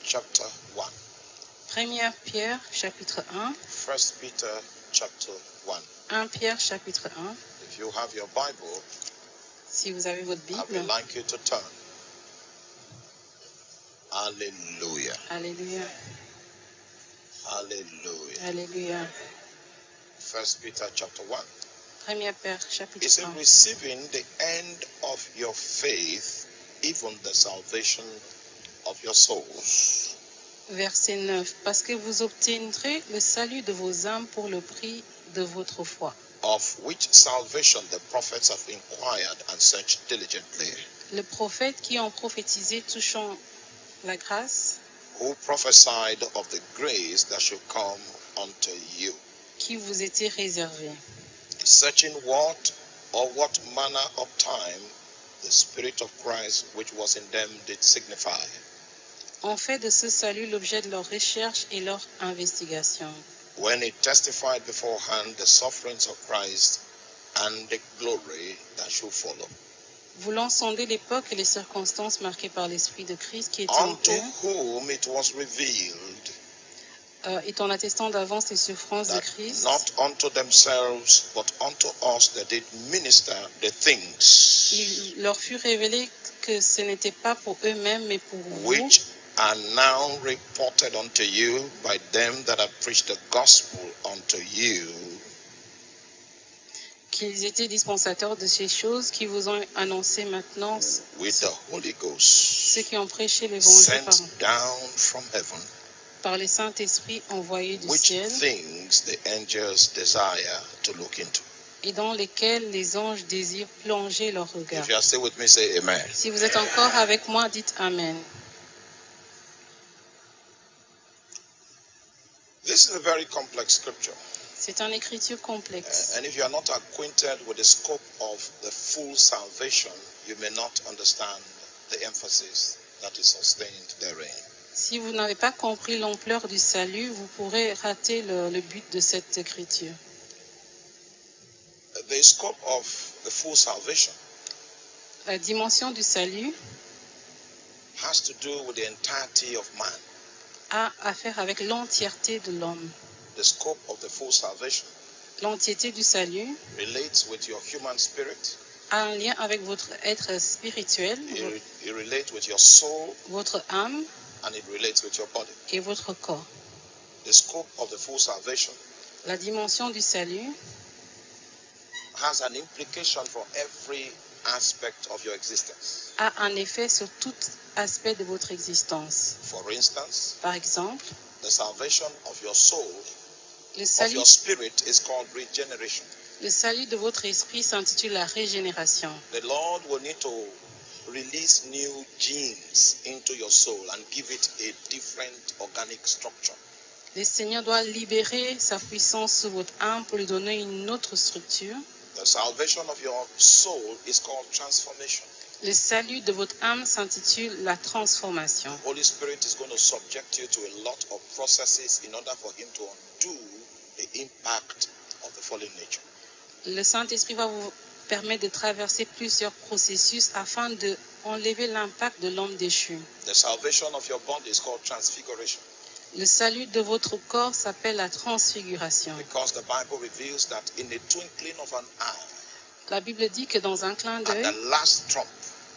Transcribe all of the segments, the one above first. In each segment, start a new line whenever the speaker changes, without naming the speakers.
chapter 1.
1 Pierre chapitre 1.
1 Peter chapter 1.
1 Pierre chapitre 1.
If you have your Bible,
Si vous avez votre
I
Bible.
would like you to turn. Hallelujah.
Alléluia.
Hallelujah.
Alléluia.
1 Peter chapter 1.
1 Pierre chapitre
Is it
1.
receiving the end of your faith, even the salvation of your souls?
Verset 9. Parce que vous obtiendrez le salut de vos âmes pour le prix de votre foi.
Of which salvation the prophets have inquired and searched diligently,
Le prophète qui ont prophétisé touchant la grâce
who prophesied of the grace that should come unto you,
qui vous était réservée.
searching what or what manner of time the Spirit of Christ which was in them did signify,
On fait de ce salut l'objet de leur recherche et leur investigation.
when it testified beforehand the sufferings of Christ and the glory that should follow.
Voulant sonder l'époque et les circonstances marquées par l'Esprit de Christ qui était en
Unto
eux,
whom it was revealed
et en attestant d'avance les souffrances de
that
Christ,
not unto themselves but unto us they did minister the things
il leur fut révélé que ce n'était pas pour eux-mêmes mais pour vous,
which are now reported unto you by them that have preached the gospel unto you,
qu'ils étaient dispensateurs de ces choses qui vous ont annoncé maintenant,
with the Holy Ghost
ceux qui ont prêché l'évangile
sent down from heaven,
par les Saint-Esprits envoyés du
which
ciel,
things the angels desire to look into.
et dans lesquels les anges désirent plonger leur regard.
If you are still with me, say amen.
Si vous êtes encore avec moi, dites Amen.
This is a very complex scripture.
C'est une écriture complexe.
And if you are not acquainted with the scope of the full salvation, you may not understand the emphasis that is sustained therein.
Si vous n'avez pas compris l'ampleur du salut, vous pourrez rater le but de cette écriture.
The scope of the full salvation
La dimension du salut
has to do with the entirety of man.
a à faire avec l'entièreté de l'homme.
The scope of the full salvation
L'entièreté du salut
relates with your human spirit,
a un lien avec votre être spirituel,
it relates with your soul,
votre âme
and it relates with your body.
et votre corps.
The scope of the full salvation
La dimension du salut
has an implication for every aspect of your existence.
a un effet sur tout aspect de votre existence.
For instance,
Par exemple,
the salvation of your soul,
le
of
salut,
your spirit, is called regeneration.
le salut de votre esprit s'intitule la régénération.
The Lord will need to release new genes into your soul and give it a different organic structure.
Le Seigneur doit libérer sa puissance sur votre âme pour lui donner une autre structure.
The salvation of your soul is called transformation.
Le salut de votre âme s'intitule la transformation.
The Holy Spirit is going to subject you to a lot of processes in order for Him to undo the impact of the fallen nature.
Le Saint-Esprit va vous permettre de traverser plusieurs processus afin de enlever l'impact de l'homme déchu.
The salvation of your body is called transfiguration,
Le salut de votre corps s'appelle la transfiguration.
because the Bible reveals that in the twinkling of an eye,
La Bible dit que dans un clin
at
d'œil,
the last trump,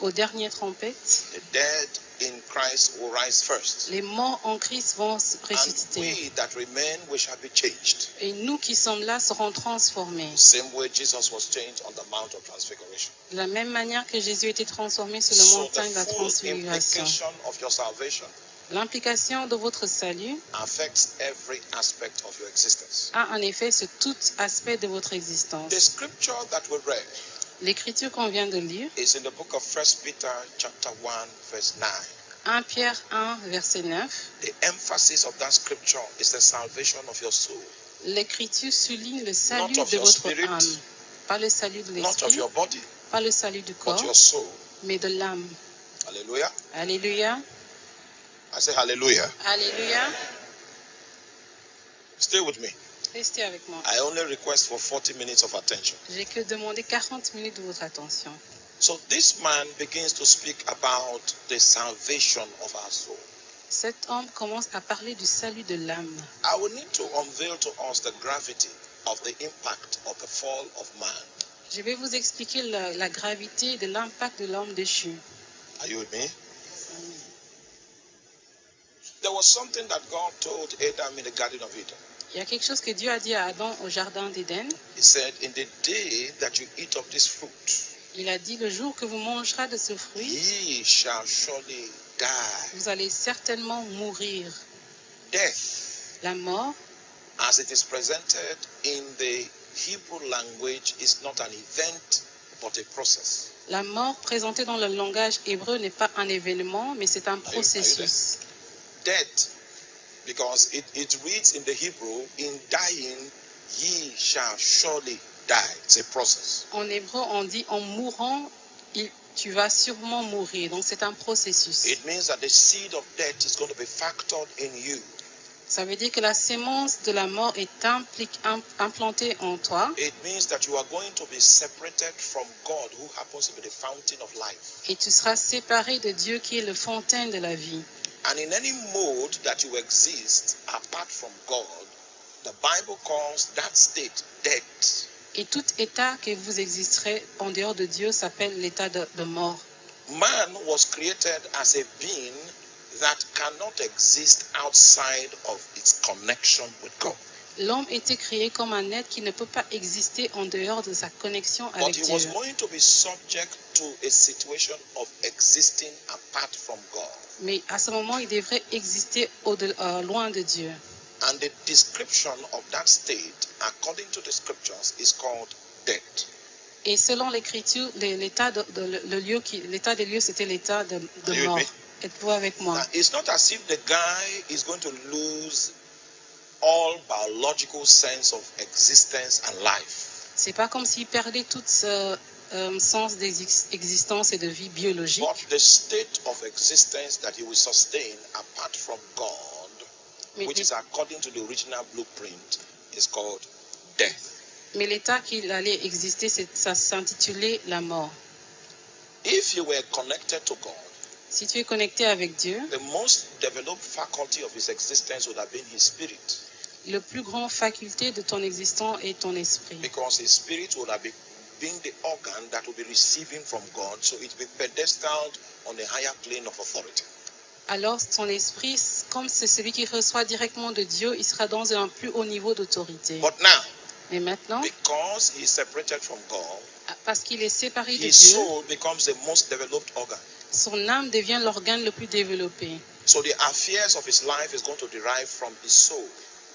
aux dernières trompettes,
the dead in Christ will rise first.
les morts en Christ vont se
And
précipiter.
we that remain, we shall be changed.
Et nous qui sommes là serons transformés.
Same way Jesus was changed on the Mount of Transfiguration.
De la même manière que Jésus était transformé sur la
So the
montagne de la
full
transfiguration.
implication of your salvation
L'implication de votre salut
affects every aspect of your existence.
a un effet sur tout aspect de votre
The
existence.
scripture that we read
L'écriture qu'on vient de lire,
is in the book of 1 Peter chapter 1 verse 9.
1 Pierre 1, verset 9,
The emphasis of that scripture is the salvation of your soul,
l'écriture souligne le salut
Not of
de
your
votre
spirit,
âme. Pas le salut de
not of
l'esprit,
your body,
pas le salut du
but
corps,
your soul.
mais de l'âme.
Hallelujah.
Alléluia,
I say hallelujah.
alléluia.
Stay with me.
Restez avec moi.
I only request for 40 minutes of attention.
J'ai que demandé 40 minutes de votre attention.
So this man begins to speak about the salvation of our soul.
Cet homme commence à parler du salut de l'âme.
I will need to unveil to us the gravity of the impact of the fall of man.
Je vais vous expliquer la gravité de l'impact de l'homme déchu.
Are you with me? There was something that God told Adam in the Garden of Eden.
Il y a quelque chose que Dieu a dit à Adam au jardin d'Éden.
He said, in the day that you eat of this fruit,
Il a dit, le jour que vous mangerez de ce fruit,
ye shall surely die.
vous allez certainement mourir.
Death,
La mort,
as it is presented in the Hebrew language, is not an event, but a process.
la mort présentée dans le langage hébreu n'est pas un événement, mais c'est un
Are you
processus.
Death, because it reads in the Hebrew, in dying, ye shall surely die. It's a process.
En hébreu, on dit, en mourant, tu vas sûrement mourir. Donc c'est un processus.
It means that the seed of death is going to be factored in you.
Ça veut dire que la sémence de la mort est implantée en toi.
It means that you are going to be separated from God, who happens to be the fountain of life.
Et tu seras séparé de Dieu qui est le fontaine de la vie.
And in any mode that you exist apart from God, the Bible calls that state death.
Et tout état que vous existerez en dehors de Dieu s'appelle l'état de mort.
Man was created as a being that cannot exist outside of its connection with God.
L'homme était créé comme un être qui ne peut pas exister en dehors de sa connexion
But
avec
he
Dieu.
was going to be subject to a situation of existing apart from God.
Mais à ce moment, il devrait exister loin de Dieu.
And the description of that state, according to the scriptures, is called death.
Et selon l'Écriture, l'état des lieux, c'était l'état de
Are you
mort.
with
Êtes-vous avec moi?
Now, it's not as if the guy is going to lose all biological sense of existence and life.
C'est pas comme s'il perdait tout ce sens d'existence et de vie biologique.
But the state of existence that he will sustain apart from God, which is according to the original blueprint, is called death.
Mais l'état qu'il allait exister, ça s'intitulait la mort.
If you were connected to God,
Si tu es connecté avec Dieu,
the most developed faculty of his existence would have been his spirit,
le plus grand faculté de ton existence est ton esprit.
because his spirit would have been the organ that will be receiving from God, so it will be pedestaled on a higher plane of authority.
Alors ton esprit, comme c'est celui qui reçoit directement de Dieu, il sera dans un plus haut niveau d'autorité.
But now,
Mais maintenant,
because he is separated from God,
parce qu'il est séparé de
his
Dieu,
soul becomes the most developed organ.
son âme devient l'organe le plus développé.
So the affairs of his life is going to derive from his soul.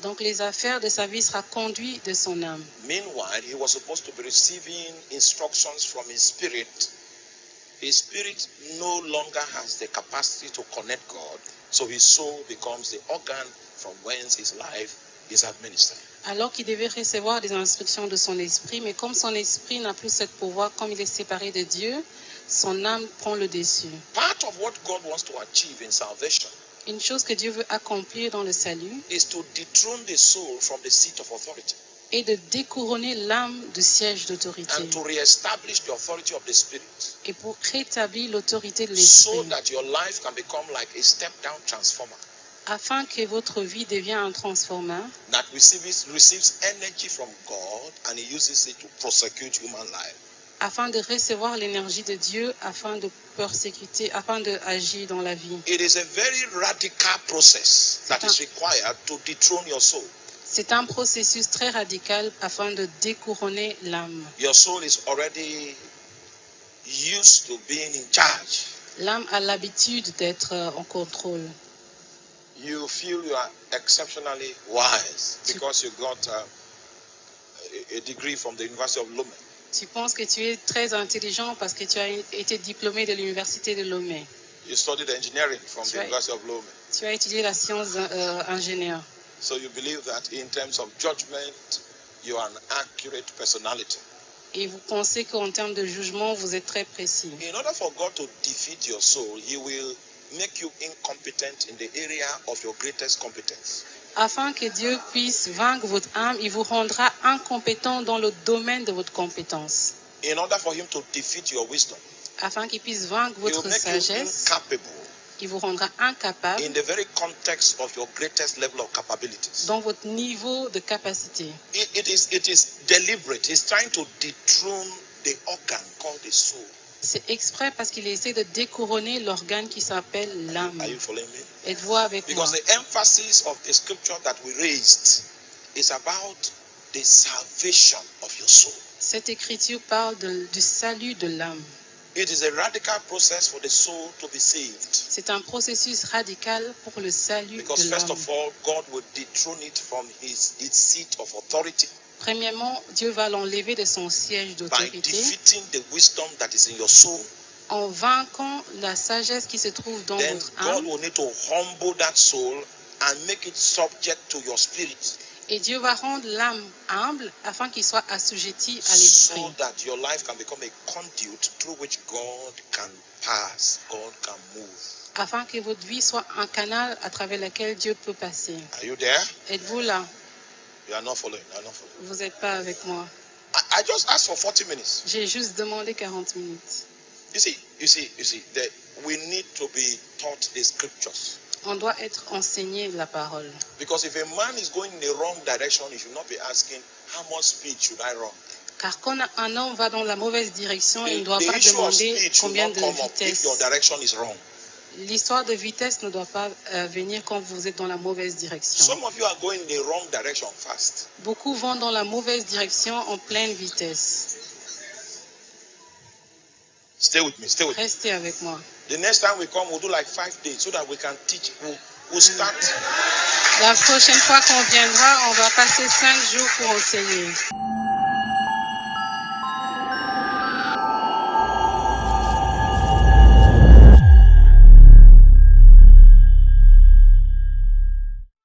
Donc les affaires de sa vie seront conduites de son âme.
Meanwhile, he was supposed to be receiving instructions from his spirit. His spirit no longer has the capacity to connect God, so his soul becomes the organ from whence his life is administered.
Alors qu'il devait recevoir des instructions de son esprit, mais comme son esprit n'a plus ce pouvoir, comme il est séparé de Dieu, son âme prend le dessus.
Part of what God wants to achieve in salvation
Une chose que Dieu veut accomplir dans le salut
is to dethrone the soul from the seat of authority
est de découronner l'âme du siège d'autorité
and to reestablish the authority of the spirit,
et pour rétablir l'autorité de
so
l'esprit,
that your life can become like a step-down transformer
afin que votre vie devienne un transformateur
that receives energy from God and he uses it to prosecute human life.
afin de recevoir l'énergie de Dieu, afin de persécuter, afin d'agir dans la vie.
It is a very radical process that is required to dethrone your soul.
C'est un processus très radical afin de découronner l'âme.
Your soul is already used to being in charge.
L'âme a l'habitude d'être en contrôle.
You feel you are exceptionally wise because you got a degree from the University of Lomé.
Tu penses que tu es très intelligent parce que tu as été diplômé de l'université de Lomé.
You studied engineering from the University of Lomé.
Tu as étudié la science ingénieur.
So you believe that in terms of judgment, you are an accurate personality.
Et vous pensez qu'en termes de jugement, vous êtes très précis.
In order for God to defeat your soul, he will make you incompetent in the area of your greatest competence.
Afin que Dieu puisse vaincre votre âme, il vous rendra incompétent dans le domaine de votre compétence.
In order for him to defeat your wisdom,
Afin qu'il puisse vaincre
he will
votre
make you
sagesse,
incapable
qui vous rendra incapable
in the very context of your greatest level of capabilities.
dans votre niveau de capacité.
It is deliberate. He's trying to dethrone the organ called the soul.
C'est exprès parce qu'il essaie de découronner l'organe qui s'appelle l'âme.
Are you following me?
Êtes-vous avec moi?
Because the emphasis of the scripture that we raised is about the salvation of your soul.
Cette écriture parle du salut de l'âme.
It is a radical process for the soul to be saved.
C'est un processus radical pour le salut
Because
de
first
l'âme.
of all, God will dethrone it from its seat of authority
Premièrement, Dieu va l'enlever de son siège
by
d'autorité
defeating the wisdom that is in your soul.
en vainquant la sagesse qui se trouve dans
Then
votre
God
âme.
will need to humble that soul and make it subject to your spirit,
Et Dieu va rendre l'âme humble afin qu'il soit assujetti à
so
l'esprit.
that your life can become a conduit through which God can pass, God can move.
Afin que votre vie soit un canal à travers lequel Dieu peut passer.
Are you there?
Êtes-vous là?
You are not following. You are not following.
Vous n'êtes pas avec moi.
I just asked for 40 minutes.
J'ai juste demandé 40 minutes.
You see, that we need to be taught the scriptures.
On doit être enseigné la parole.
Because if a man is going in the wrong direction, he should not be asking, how much speed should I run?
Car quand un homme va dans la mauvaise direction, il ne doit
The
pas
issue of
demander
speed should
combien
not
de
come up if
vitesse.
your direction is wrong.
L'histoire de vitesse ne doit pas venir quand vous êtes dans la mauvaise direction.
Some of you are going in the wrong direction fast.
Beaucoup vont dans la mauvaise direction en pleine vitesse.
Stay with me, stay with me.
Restez avec moi.
The next time we come, we'll do like 5 days so that we can teach. We'll start.
La prochaine fois qu'on viendra, on va passer 5 jours pour enseigner.